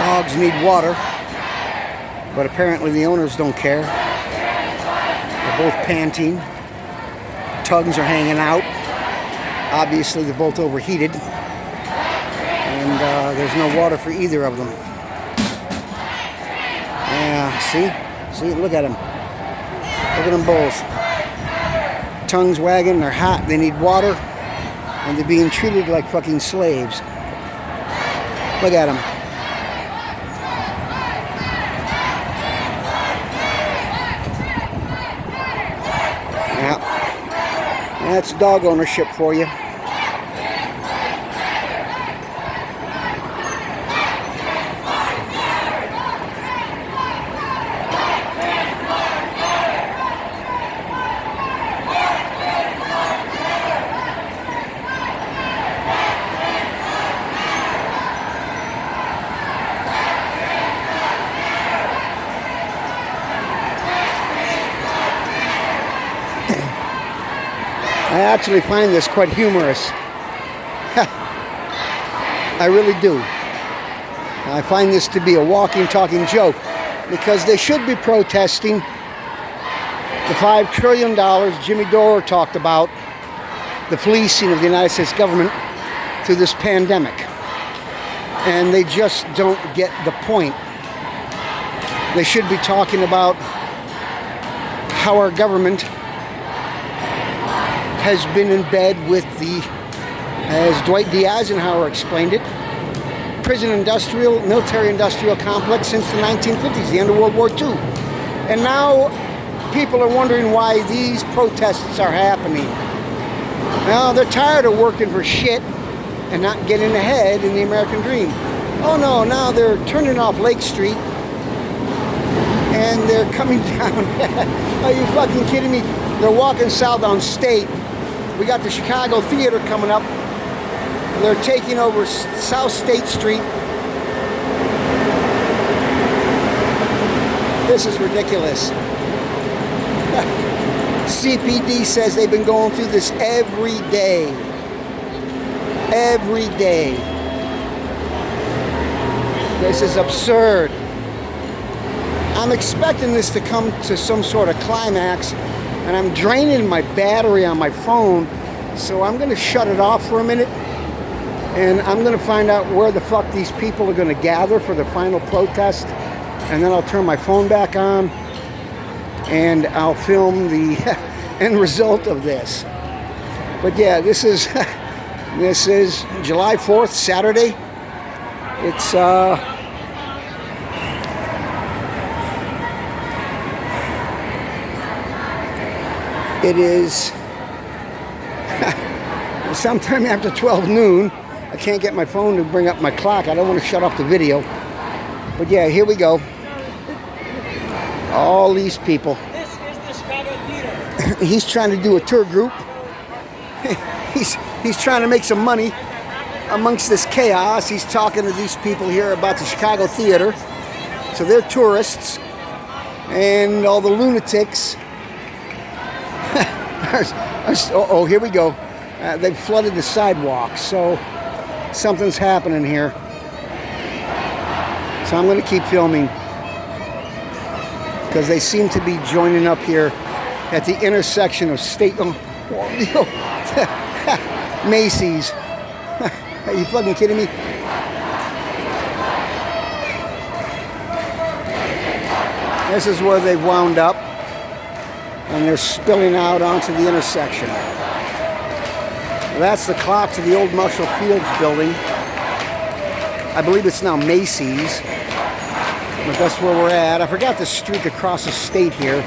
dogs need water, but apparently the owners don't care. They're both panting. Tongues are hanging out. Obviously, they're both overheated. And there's no water for either of them. Yeah, see? See, look at them. Look at them both. Tongues wagging, they're hot, they need water, and they're being treated like fucking slaves. Look at them. Yeah. That's dog ownership for you. I actually find this quite humorous. I really do. I find this to be a walking, talking joke, because they should be protesting the $5 trillion Jimmy Dore talked about, the fleecing of the United States government through this pandemic. And they just don't get the point. They should be talking about how our government has been in bed with the, as Dwight D. Eisenhower explained it, military-industrial complex since the 1950s, the end of World War II. And now people are wondering why these protests are happening. Now they're tired of working for shit and not getting ahead in the American dream. Oh no, now they're turning off Lake Street and they're coming down. Are you fucking kidding me? They're walking south on State. We got the Chicago Theater coming up. They're taking over South State Street. This is ridiculous. CPD says they've been going through this every day. Every day. This is absurd. I'm expecting this to come to some sort of climax, and I'm draining my battery on my phone, so I'm going to shut it off for a minute, and I'm going to find out where the fuck these people are going to gather for the final protest, and then I'll turn my phone back on, and I'll film the end result of this. But yeah, this is July 4th, Saturday. It's it is sometime after 12 noon. I can't get my phone to bring up my clock. I don't want to shut off the video. But yeah, here we go. All these people. This is the Chicago Theater. He's trying to do a tour group. He's trying to make some money amongst this chaos. He's talking to these people here about the Chicago Theater. So they're tourists. And all the lunatics. Oh, here we go. They've flooded the sidewalk, so something's happening here. So I'm going to keep filming because they seem to be joining up here at the intersection of State Macy's. Are you fucking kidding me? This is where they've wound up. And they're spilling out onto the intersection. That's the clock to the old Marshall Fields building. I believe it's now Macy's, but that's where we're at. I forgot the street across the state here.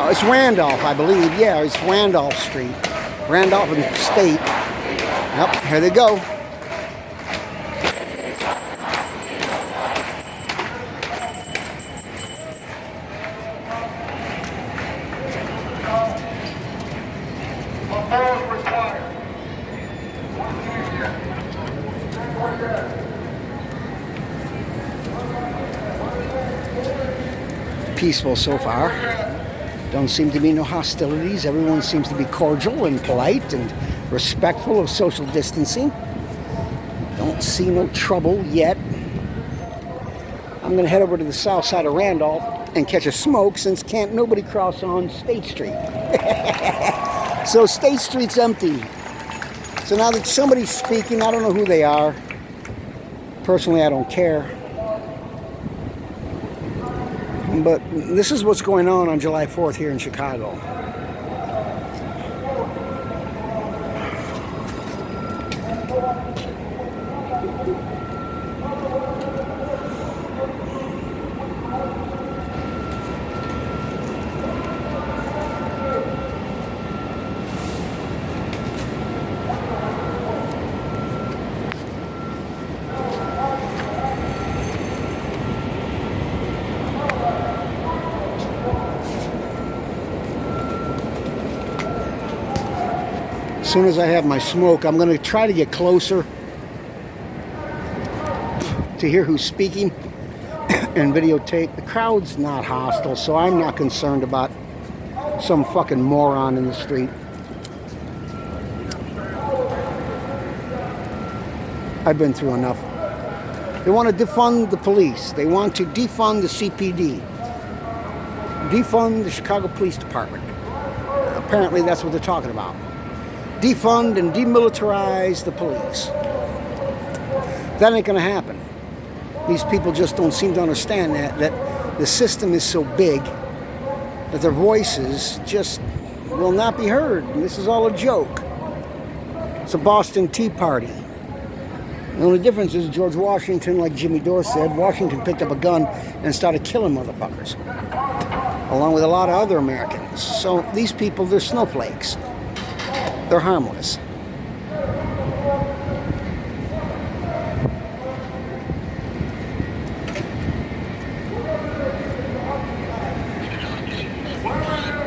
It's Randolph, I believe. Yeah, it's Randolph Street. Randolph and State. Yep, here they go. Peaceful so far. Don't seem to be no hostilities. Everyone seems to be cordial and polite and respectful of social distancing. Don't see no trouble yet. I'm going to head over to the south side of Randolph and catch a smoke since can't nobody cross on State Street. So State Street's empty. So now that somebody's speaking, I don't know who they are. Personally, I don't care. But this is what's going on July 4th here in Chicago. As soon as I have my smoke, I'm going to try to get closer to hear who's speaking and videotape. The crowd's not hostile, so I'm not concerned about some fucking moron in the street. I've been through enough. They want to defund the police. They want to defund the CPD. Defund the Chicago Police Department. Apparently that's what they're talking about. Defund and demilitarize the police. That ain't gonna happen. These people just don't seem to understand that the system is so big that their voices just will not be heard. And this is all a joke. It's a Boston Tea Party. The only difference is George Washington, like Jimmy Dore said, Washington picked up a gun and started killing motherfuckers, along with a lot of other Americans. So these people, they're snowflakes. They're harmless.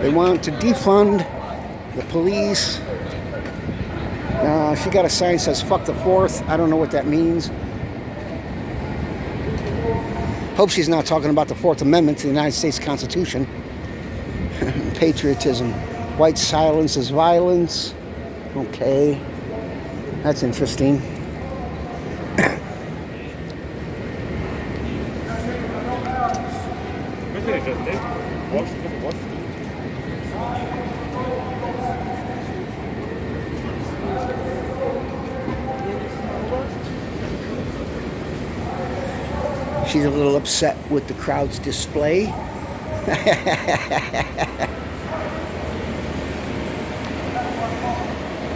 They want to defund the police. She got a sign that says "fuck the 4th." I don't know what that means. Hope she's not talking about the 4th Amendment to the United States Constitution. Patriotism. White silence is violence. Okay, that's interesting. She's a little upset with the crowd's display.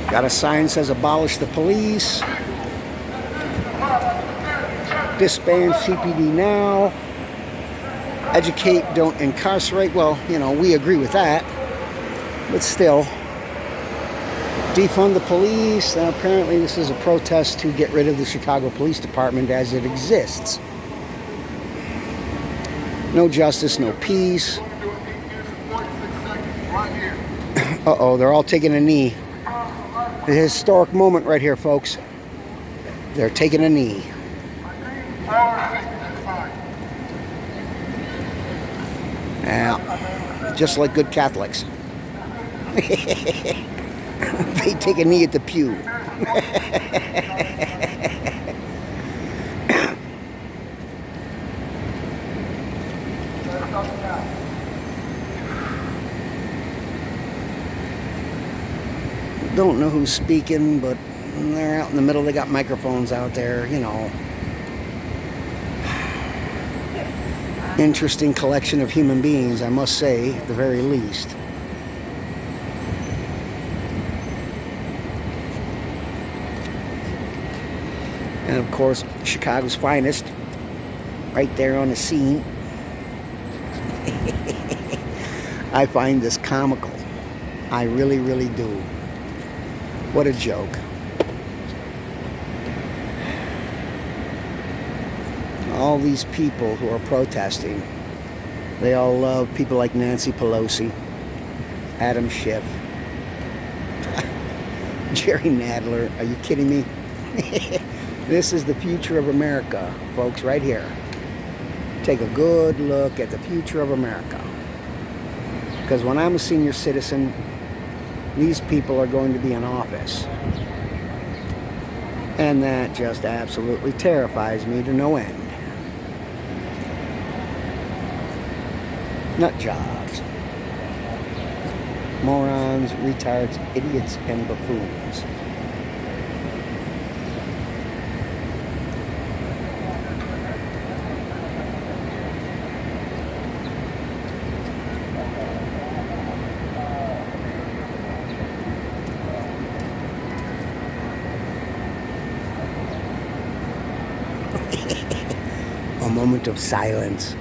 Got a sign that says abolish the police. Disband CPD now. Educate, don't incarcerate. Well, you know, we agree with that. But still. Defund the police. Now, apparently this is a protest to get rid of the Chicago Police Department as it exists. No justice, no peace. Uh-oh, they're all taking a knee. A historic moment right here, folks. They're taking a knee. Yeah, just like good Catholics. They take a knee at the pew. Don't know who's speaking, but they're out in the middle. They got microphones out there, you know. Interesting collection of human beings, I must say, at the very least. And of course, Chicago's finest, right there on the scene. I find this comical. I really, really do. What a joke. All these people who are protesting, they all love people like Nancy Pelosi, Adam Schiff, Jerry Nadler. Are you kidding me? This is the future of America, folks, right here. Take a good look at the future of America. Because when I'm a senior citizen, these people are going to be in office. And that just absolutely terrifies me to no end. Nut jobs. Morons, retards, idiots, and buffoons. A moment of silence.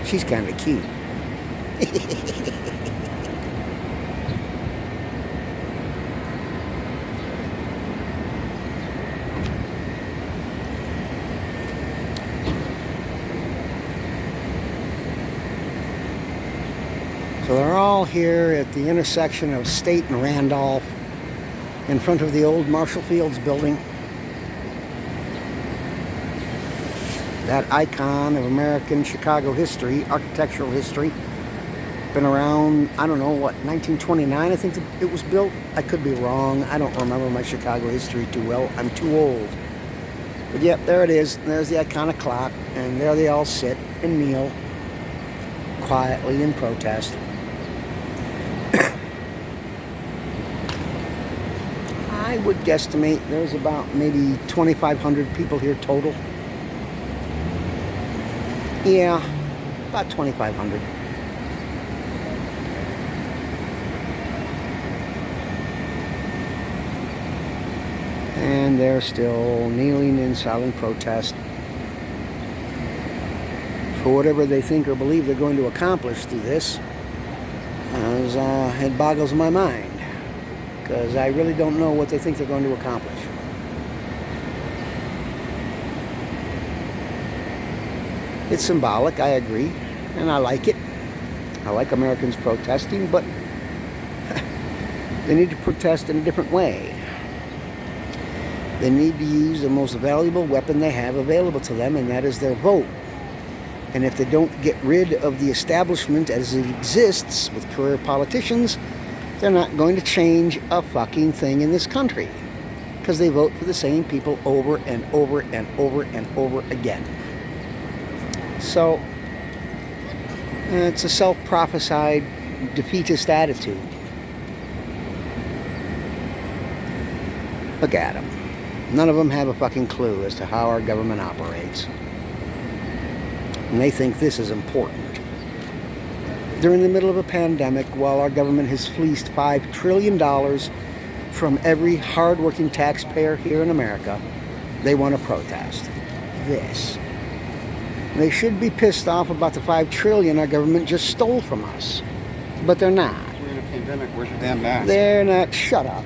She's kind of cute. So they're all here at the intersection of State and Randolph in front of the old Marshall Fields building. That icon of American Chicago history, architectural history. Been around, I don't know, what, 1929 I think it was built? I could be wrong. I don't remember my Chicago history too well. I'm too old. But yep, there it is. There's the iconic clock. And there they all sit and kneel quietly in protest. I would guesstimate there's about maybe 2,500 people here total. Yeah, about 2,500. And they're still kneeling in silent protest for whatever they think or believe they're going to accomplish through this. As it boggles my mind, because I really don't know what they think they're going to accomplish. It's symbolic, I agree, and I like it. I like Americans protesting, but they need to protest in a different way. They need to use the most valuable weapon they have available to them, and that is their vote. And if they don't get rid of the establishment as it exists with career politicians, they're not going to change a fucking thing in this country. Because they vote for the same people over and over and over and over again. So, it's a self-prophesied defeatist attitude. Look at them. None of them have a fucking clue as to how our government operates. And they think this is important. They're in the middle of a pandemic while our government has fleeced $5 trillion from every hard-working taxpayer here in America. They want to protest this. They should be pissed off about the $5 trillion our government just stole from us. But they're not. We're in a pandemic. Where's your damn mask? They're not. Shut up.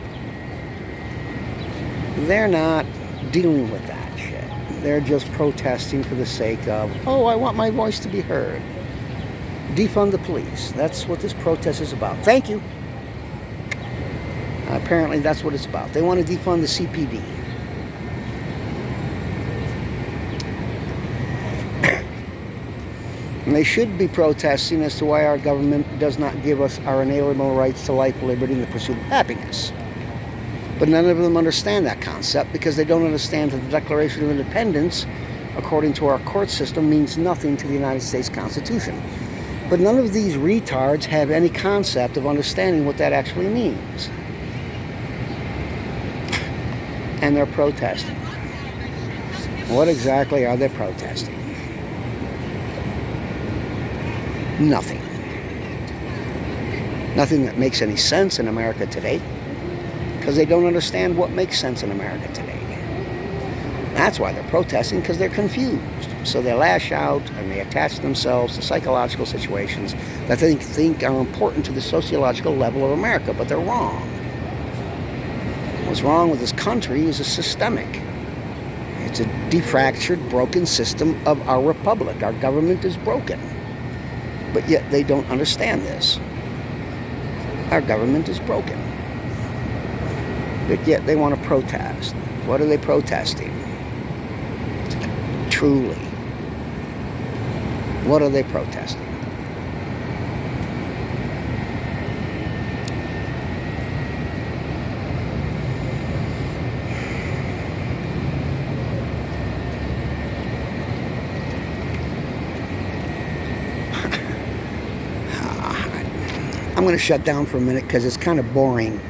They're not dealing with that shit. They're just protesting for the sake of, oh, I want my voice to be heard. Defund the police. That's what this protest is about. Thank you. Apparently that's what it's about. They want to defund the CPD. And they should be protesting as to why our government does not give us our inalienable rights to life, liberty, and the pursuit of happiness. But none of them understand that concept because they don't understand that the Declaration of Independence, according to our court system, means nothing to the United States Constitution. But none of these retards have any concept of understanding what that actually means. And they're protesting. What exactly are they protesting? Nothing. Nothing that makes any sense in America today, because they don't understand what makes sense in America today. That's why they're protesting, because they're confused. So they lash out and they attach themselves to psychological situations that they think are important to the sociological level of America, but they're wrong. What's wrong with this country is a systemic. It's a defractured, broken system of our republic. Our government is broken. But yet they don't understand this. Our government is broken. But yet they want to protest. What are they protesting? Truly. What are they protesting? going to shut down for a minute because it's kind of boring.